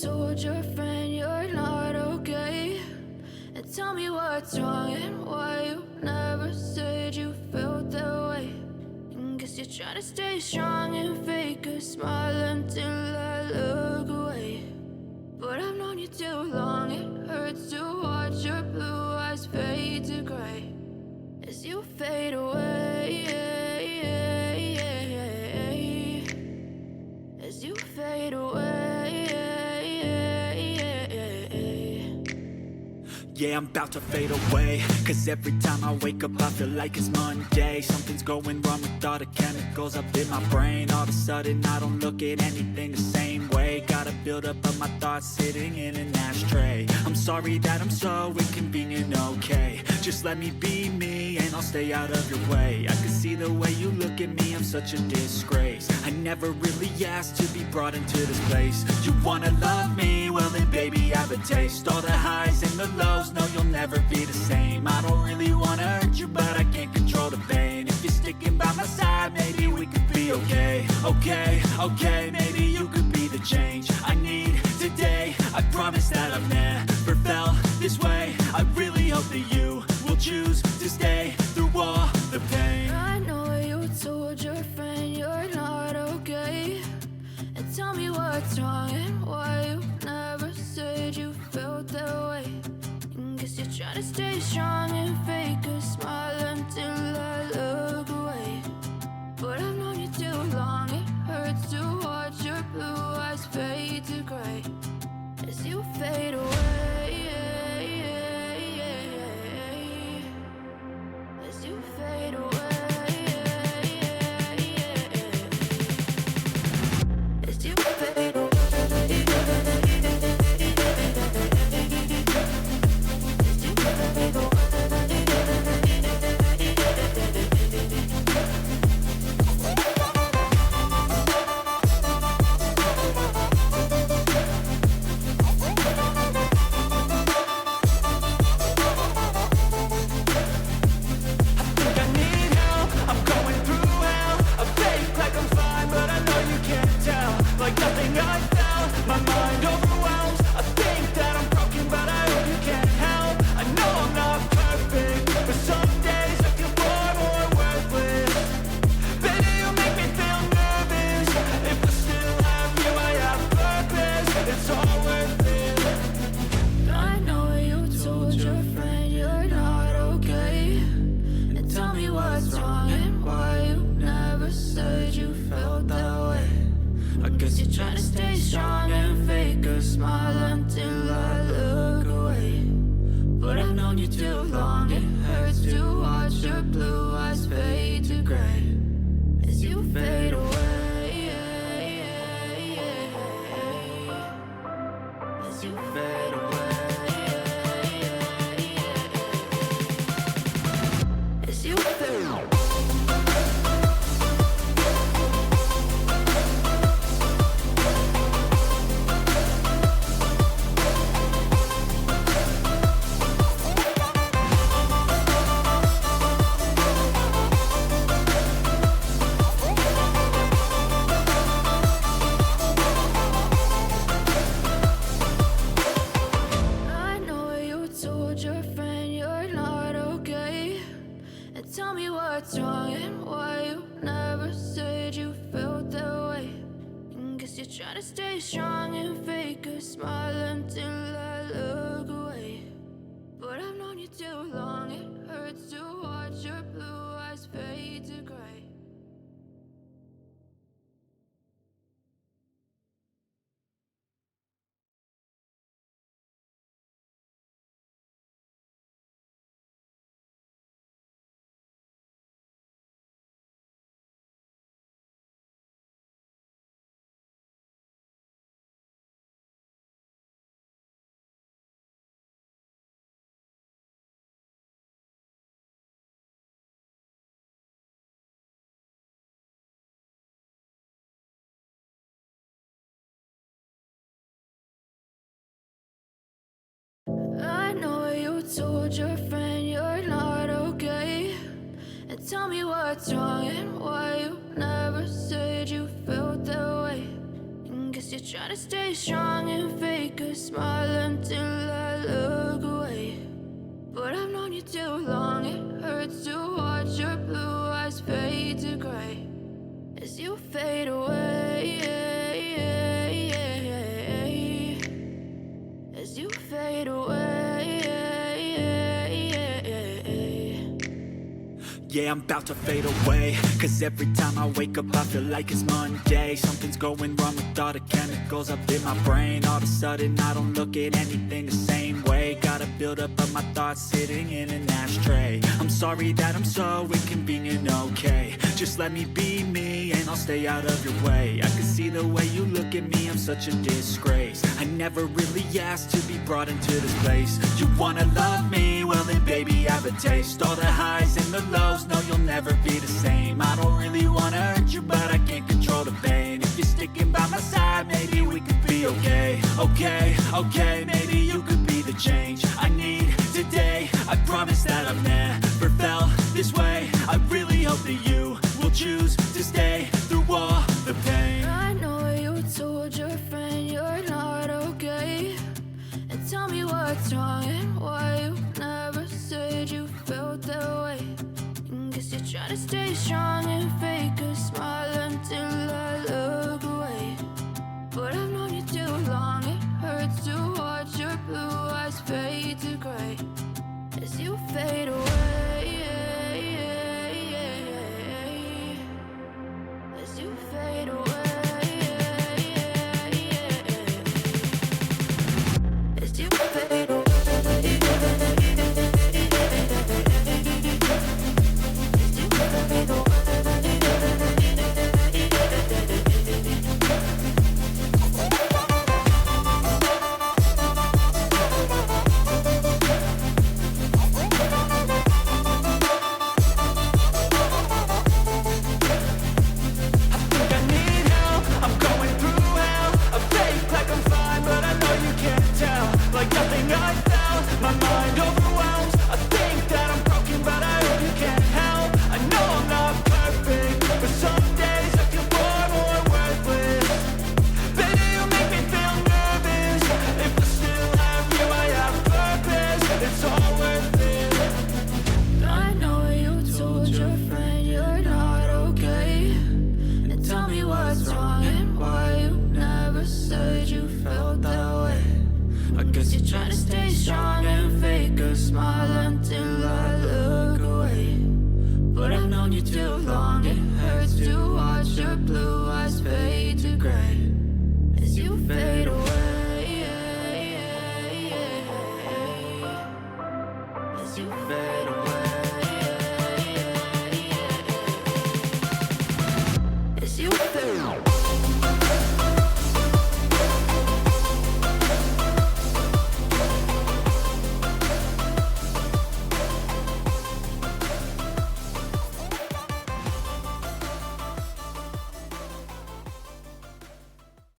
told your friend you're not okay, and tell me what's wrong and why you never said you felt that way. And guess you're trying to stay strong and fake a smile until I look away. But I've known you too long, it hurts to watch your blue eyes fade to gray as you fade away, as you fade away. Yeah, I'm about to fade away, cause every time I wake up I feel like it's Monday. Something's going wrong with all the chemicals up in my brain. All of a sudden I don't look at anything the same way. Got a buildup of my thoughts sitting in an ashtray. I'm sorry that I'm so inconvenient, okay. Just let me be me and I'll stay out of your way. I can see the way you look at me, I'm such a disgrace. I never really asked to be brought into this place. You wanna love me? Well then baby I have a taste. All the highs and the lows, no you'll never be the same. I don't really wanna hurt you but I can't control the pain. If you're sticking by my side maybe we could be okay. Okay, maybe you could be the change I need today. I promise that I've never felt this way. I really hope that you will choose to stay through all the pain. I know you told your friend you're not okay, and tell me what's wrong and why you never said you felt that way. And guess you're trying to stay strong and fake a smile until I look away. But I've known you too long, it hurts to watch your blue eyes fade to gray as you fade away, as you fade away, as you fade away. Trying to stay strong and fake a smile until I look away. But I've known you too long, it hurts to watch your blue eyes fade to gray as you fade away, as you fade away, as you fade away. Tell me what's wrong and why you never said you felt that way. And guess you're trying to stay strong and fake a smile until I look away. But I've known you too long, it hurts to watch your blue eyes fade to gray. I know you told your friend you're not okay, and tell me what's wrong and why you never said you felt that way. And guess you're try to stay strong and fake a smile until I look away. But I've known you too long, it hurts to watch your blue eyes fade to gray as you fade away, as you fade away. Yeah, I'm about to fade away, cause every time I wake up I feel like it's Monday. Something's going wrong with all the chemicals up in my brain. All of a sudden I don't look at anything the same way. Gotta build up of my thoughts sitting in an ashtray. I'm sorry that I'm so inconvenient, okay. Just let me be me and I'll stay out of your way. I can see the way you look at me, I'm such a disgrace. I never really asked to be brought into this place. You wanna love me? Well then baby have a taste. All the highs and the lows, no you'll never be the same. I don't really wanna hurt you but I can't control the pain. If you're sticking by my side maybe we could be okay. Okay, maybe you could be the change I need today. I promise that I've never felt this way. I really hope that you will choose to stay through all the pain. I know you told your friend you're not okay, and tell me what's wrong and why you never said you felt that way. And guess you're trying to stay strong and fake a smile until I look away. But I've known you too long, it hurts to watch your blue eyes fade to gray as you fade away, as you fade away, as you fade away. You're trying to